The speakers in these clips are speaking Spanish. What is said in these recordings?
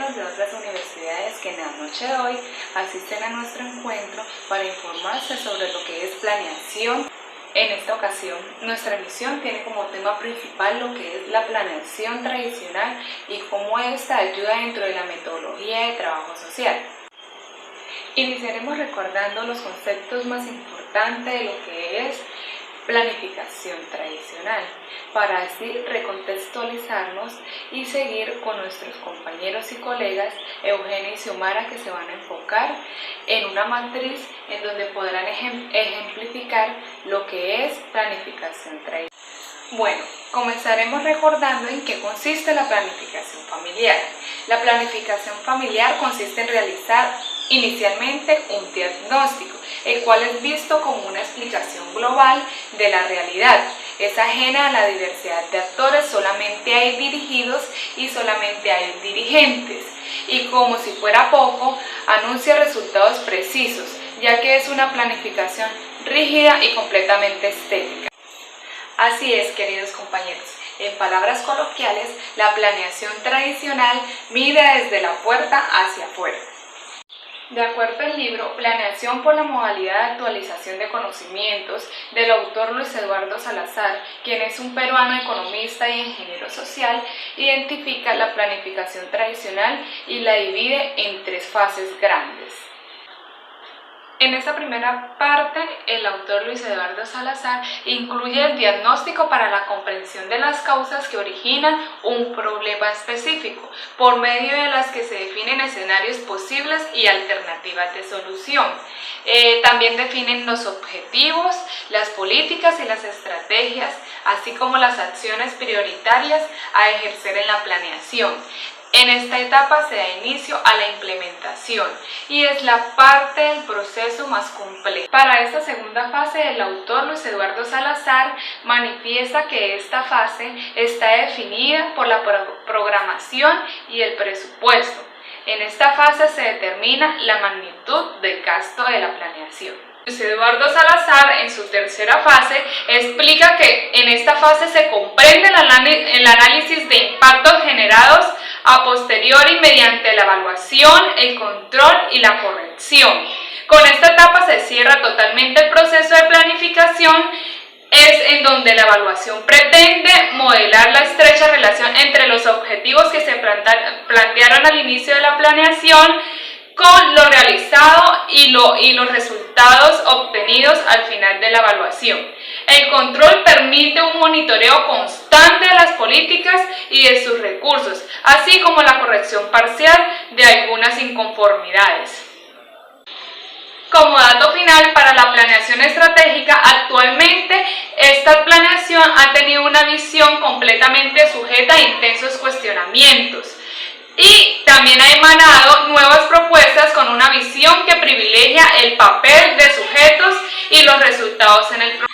compañeros de otras universidades que en la noche de hoy asisten a nuestro encuentro para informarse sobre lo que es planeación. En esta ocasión, nuestra emisión tiene como tema principal lo que es la planeación tradicional y cómo esta ayuda dentro de la metodología de trabajo social. Iniciaremos recordando los conceptos más importantes de lo que es planificación tradicional, para así recontextualizarnos y seguir con nuestros compañeros y colegas Eugenio y Xiomara, que se van a enfocar en una matriz en donde podrán ejemplificar lo que es planificación tradicional. Bueno, comenzaremos recordando en qué consiste la planificación familiar. La planificación familiar consiste en realizar inicialmente un diagnóstico, el cual es visto como una explicación global de la realidad. Es ajena a la diversidad de actores, solamente hay dirigidos y solamente hay dirigentes. Y como si fuera poco, anuncia resultados precisos, ya que es una planificación rígida y completamente estética. Así es, queridos compañeros, en palabras coloquiales, la planeación tradicional mira desde la puerta hacia afuera. De acuerdo al libro Planeación por la modalidad de actualización de conocimientos del autor Luis Eduardo Salazar, quien es un peruano economista y ingeniero social, identifica la planificación tradicional y la divide en tres fases grandes. En esta primera parte, el autor Luis Eduardo Salazar incluye el diagnóstico para la comprensión de las causas que originan un problema específico, por medio de las que se definen escenarios posibles y alternativas de solución. También definen los objetivos, las políticas y las estrategias, así como las acciones prioritarias a ejercer en la planeación. En esta etapa se da inicio a la implementación y es la parte del proceso más compleja. Para esta segunda fase, el autor Luis Eduardo Salazar manifiesta que esta fase está definida por la programación y el presupuesto. En esta fase se determina la magnitud del gasto de la planeación. Luis Eduardo Salazar, en su tercera fase, explica que en esta fase se comprende el análisis de impactos generados a posteriori mediante la evaluación, el control y la corrección. Con esta etapa se cierra totalmente el proceso de planificación, es en donde la evaluación pretende modelar la estrecha relación entre los objetivos que se plantearon al inicio de la planeación con lo realizado y los resultados obtenidos al final de la evaluación. El control permite un monitoreo constante de las políticas y de sus recursos, así como la corrección parcial de algunas inconformidades. Como dato final, para la planeación estratégica, actualmente esta planeación ha tenido una visión completamente sujeta a intensos cuestionamientos. Y también ha emanado nuevas propuestas con una visión que privilegia el papel de sujetos y los resultados en el proceso.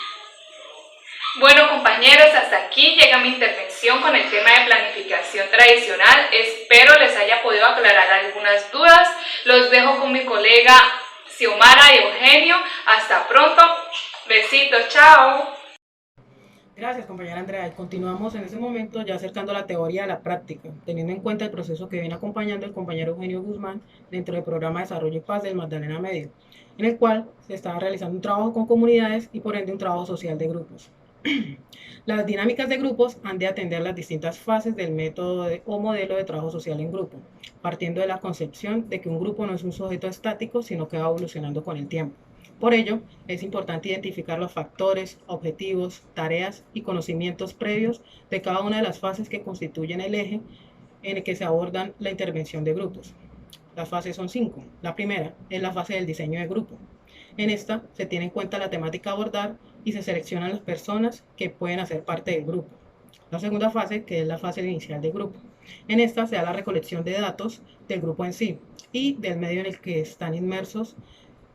Bueno, compañeros, hasta aquí llega mi intervención con el tema de planificación tradicional. Espero les haya podido aclarar algunas dudas. Los dejo con mi colega Xiomara y Eugenio. Hasta pronto. Besitos, chao. Gracias, compañera Andrea. Y continuamos en este momento ya acercando la teoría a la práctica, teniendo en cuenta el proceso que viene acompañando el compañero Eugenio Guzmán dentro del programa Desarrollo y Paz del Magdalena Medio, en el cual se está realizando un trabajo con comunidades y por ende un trabajo social de grupos. Las dinámicas de grupos han de atender las distintas fases del método o modelo de trabajo social en grupo, partiendo de la concepción de que un grupo no es un sujeto estático, sino que va evolucionando con el tiempo. Por ello, es importante identificar los factores, objetivos, tareas y conocimientos previos de cada una de las fases que constituyen el eje en el que se abordan la intervención de grupos. Las fases son 5. La primera es la fase del diseño de grupo. En esta se tiene en cuenta la temática a abordar y se seleccionan las personas que pueden hacer parte del grupo. La segunda fase, que es la fase inicial del grupo. En esta se da la recolección de datos del grupo en sí y del medio en el que están inmersos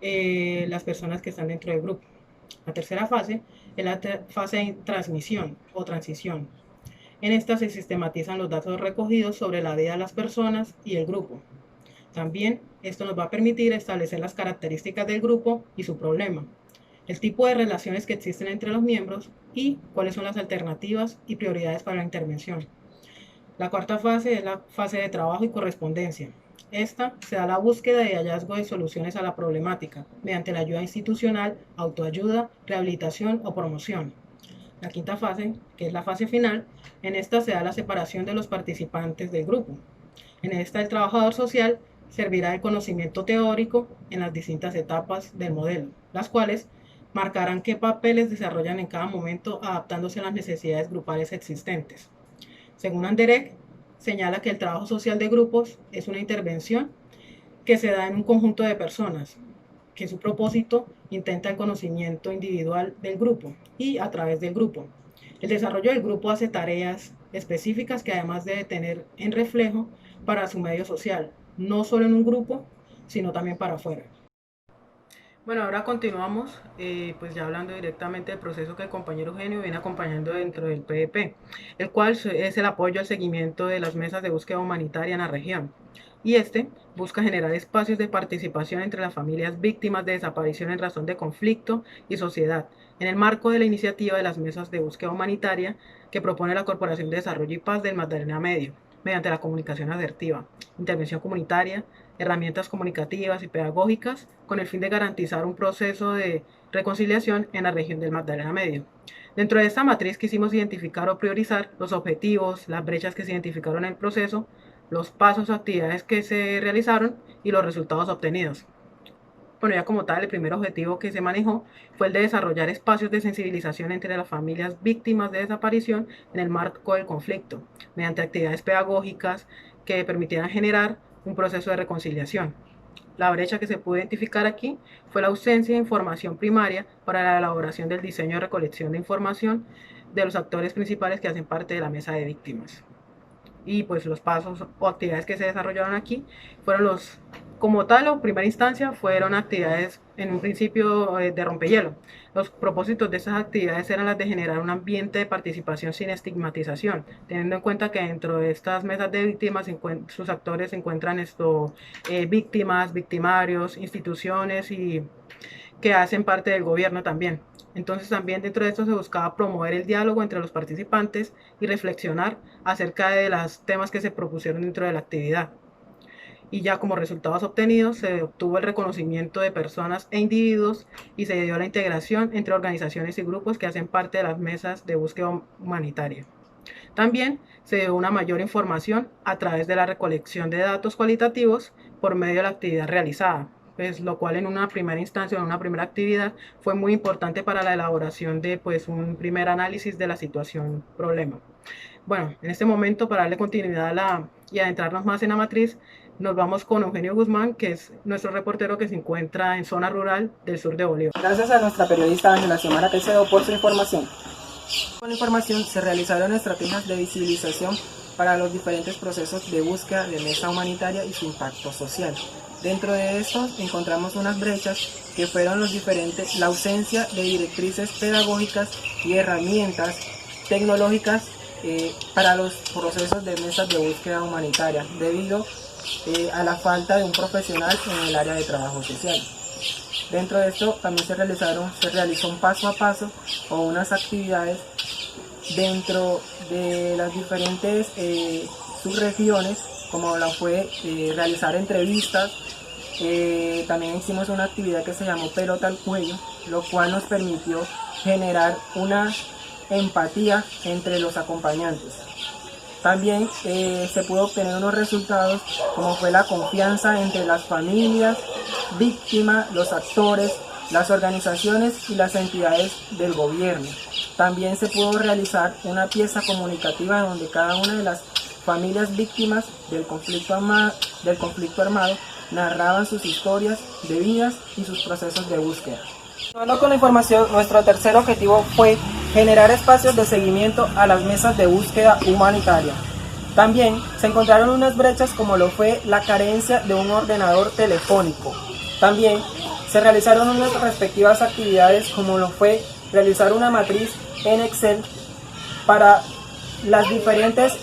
las personas que están dentro del grupo. La tercera fase es la fase de transmisión o transición. En esta se sistematizan los datos recogidos sobre la vida de las personas y el grupo. También esto nos va a permitir establecer las características del grupo y su problema, el tipo de relaciones que existen entre los miembros y cuáles son las alternativas y prioridades para la intervención. La cuarta fase es la fase de trabajo y correspondencia. Esta se da la búsqueda y hallazgo de soluciones a la problemática mediante la ayuda institucional, autoayuda, rehabilitación o promoción. La quinta fase, que es la fase final, en esta se da la separación de los participantes del grupo. En esta el trabajador social servirá de conocimiento teórico en las distintas etapas del modelo, las cuales marcarán qué papeles desarrollan en cada momento adaptándose a las necesidades grupales existentes. Según Anderek, señala que el trabajo social de grupos es una intervención que se da en un conjunto de personas, que su propósito intenta el conocimiento individual del grupo y a través del grupo. El desarrollo del grupo hace tareas específicas que además debe tener en reflejo para su medio social, no solo en un grupo, sino también para afuera. Bueno, ahora continuamos, pues ya hablando directamente del proceso que el compañero Eugenio viene acompañando dentro del PDP, el cual es el apoyo al seguimiento de las mesas de búsqueda humanitaria en la región. Y este busca generar espacios de participación entre las familias víctimas de desaparición en razón de conflicto y sociedad, en el marco de la iniciativa de las mesas de búsqueda humanitaria que propone la Corporación de Desarrollo y Paz del Magdalena Medio, mediante la comunicación asertiva, intervención comunitaria, herramientas comunicativas y pedagógicas con el fin de garantizar un proceso de reconciliación en la región del Magdalena Medio. Dentro de esta matriz quisimos identificar o priorizar los objetivos, las brechas que se identificaron en el proceso, los pasos o actividades que se realizaron y los resultados obtenidos. Bueno, ya como tal, el primer objetivo que se manejó fue el de desarrollar espacios de sensibilización entre las familias víctimas de desaparición en el marco del conflicto, mediante actividades pedagógicas que permitieran generar un proceso de reconciliación. La brecha que se pudo identificar aquí fue la ausencia de información primaria para la elaboración del diseño de recolección de información de los actores principales que hacen parte de la mesa de víctimas. Y pues los pasos o actividades que se desarrollaron aquí fueron como tal o primera instancia fueron actividades en un principio de rompehielo. Los propósitos de estas actividades eran las de generar un ambiente de participación sin estigmatización, teniendo en cuenta que dentro de estas mesas de víctimas sus actores se encuentran víctimas, victimarios, instituciones y que hacen parte del gobierno también. Entonces también dentro de esto se buscaba promover el diálogo entre los participantes y reflexionar acerca de los temas que se propusieron dentro de la actividad. Y ya como resultados obtenidos se obtuvo el reconocimiento de personas e individuos y se dio la integración entre organizaciones y grupos que hacen parte de las mesas de búsqueda humanitaria. También se dio una mayor información a través de la recolección de datos cualitativos por medio de la actividad realizada, pues, lo cual en una primera instancia, en una primera actividad, fue muy importante para la elaboración de un primer análisis de la situación problema. Bueno, en este momento, para darle continuidad y adentrarnos más en la matriz, nos vamos con Eugenio Guzmán, que es nuestro reportero que se encuentra en zona rural del sur de Bolívar. Gracias a nuestra periodista Ángela Xiomara Caicedo por su información. Con la información se realizaron estrategias de visibilización para los diferentes procesos de búsqueda de mesa humanitaria y su impacto social. Dentro de esto encontramos unas brechas que fueron la ausencia de directrices pedagógicas y herramientas tecnológicas para los procesos de mesas de búsqueda humanitaria, debido a la falta de un profesional en el área de trabajo social. Dentro de esto también se realizó un paso a paso o unas actividades dentro de las diferentes subregiones, como la fue realizar entrevistas. También hicimos una actividad que se llamó pelota al cuello, lo cual nos permitió generar una empatía entre los acompañantes. También se pudo obtener unos resultados como fue la confianza entre las familias, víctimas, los actores, las organizaciones y las entidades del gobierno. También se pudo realizar una pieza comunicativa donde cada una de las familias víctimas del conflicto armado narraban sus historias de vidas y sus procesos de búsqueda. Continuando con la información, nuestro tercer objetivo fue generar espacios de seguimiento a las mesas de búsqueda humanitaria. También se encontraron unas brechas como lo fue la carencia de un ordenador telefónico. También se realizaron unas respectivas actividades como lo fue realizar una matriz en Excel para las diferentes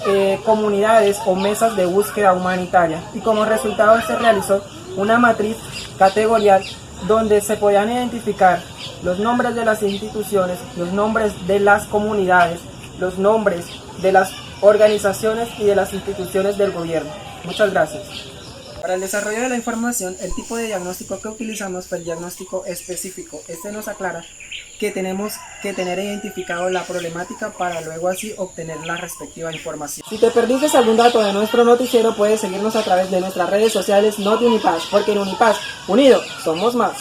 comunidades o mesas de búsqueda humanitaria, y como resultado se realizó una matriz categorial donde se podían identificar los nombres de las instituciones, los nombres de las comunidades, los nombres de las organizaciones y de las instituciones del gobierno. Muchas gracias. Para el desarrollo de la información, el tipo de diagnóstico que utilizamos fue el diagnóstico específico. Este nos aclara que tenemos que tener identificado la problemática para luego así obtener la respectiva información. Si te perdiste algún dato de nuestro noticiero, puedes seguirnos a través de nuestras redes sociales, no de Unipaz, porque en Unipaz, unidos, somos más.